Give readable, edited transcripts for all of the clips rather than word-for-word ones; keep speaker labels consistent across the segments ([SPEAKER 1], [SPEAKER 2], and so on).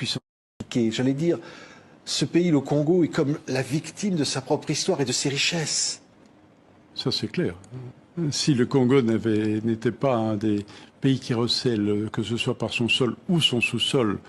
[SPEAKER 1] puissance. J'allais dire, ce pays, le Congo, est comme la victime de sa propre histoire et de ses richesses.
[SPEAKER 2] Ça, c'est clair. Si le Congo n'était pas un des pays qui recèle, que ce soit par son sol ou son sous-sol,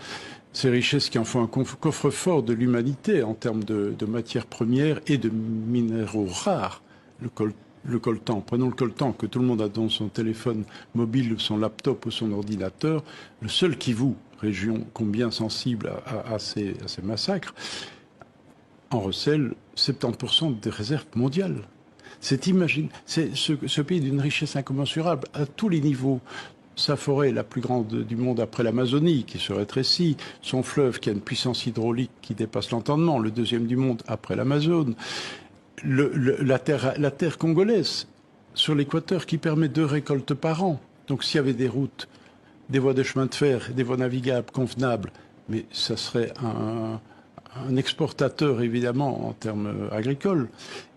[SPEAKER 2] ces richesses qui en font un coffre-fort de l'humanité en termes de matières premières et de minéraux rares, le coltan. Prenons le coltan que tout le monde a dans son téléphone mobile, son laptop ou son ordinateur. Le seul Kivu, région combien sensible à ces massacres, en recèle 70% des réserves mondiales. Ce pays d'une richesse incommensurable à tous les niveaux. Sa forêt, la plus grande du monde après l'Amazonie, qui se rétrécit. Son fleuve, qui a une puissance hydraulique qui dépasse l'entendement. Le deuxième du monde après l'Amazone. La terre congolaise, sur l'équateur, qui permet 2 récoltes par an. Donc s'il y avait des routes, des voies de chemin de fer, des voies navigables convenables, mais ça serait un exportateur, évidemment, en termes agricoles.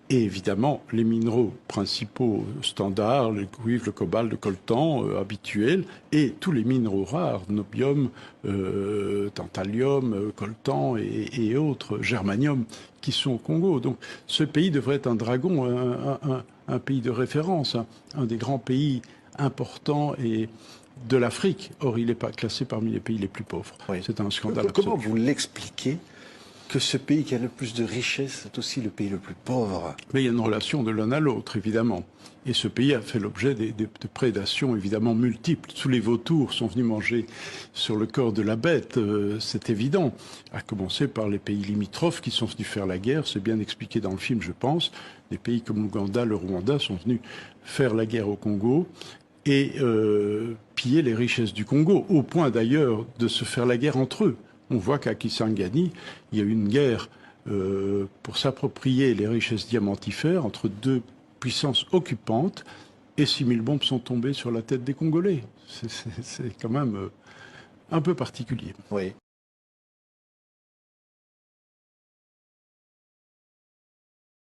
[SPEAKER 2] Et évidemment, les minéraux principaux standards, le cuivre, le cobalt, le coltan habituels, et tous les minéraux rares, nobium, tantalium, coltan et autres, germanium, qui sont au Congo. Donc ce pays devrait être un dragon, un pays de référence, un des grands pays importants et de l'Afrique. Or, il n'est pas classé parmi les pays les plus pauvres. Oui. C'est un scandale absolu.
[SPEAKER 1] Comment vous l'expliquez que ce pays qui a le plus de richesses est aussi le pays le plus pauvre?
[SPEAKER 2] Mais il y a une relation de l'un à l'autre, évidemment. Et ce pays a fait l'objet de prédations, évidemment, multiples. Tous les vautours sont venus manger sur le corps de la bête, c'est évident. À commencer par les pays limitrophes qui sont venus faire la guerre, c'est bien expliqué dans le film, je pense. Des pays comme l'Ouganda, le Rwanda sont venus faire la guerre au Congo et piller les richesses du Congo, au point d'ailleurs de se faire la guerre entre eux. On voit qu'à Kisangani, il y a eu une guerre pour s'approprier les richesses diamantifères entre 2 puissances occupantes et 6000 bombes sont tombées sur la tête des Congolais. C'est quand même un peu particulier.
[SPEAKER 1] Oui.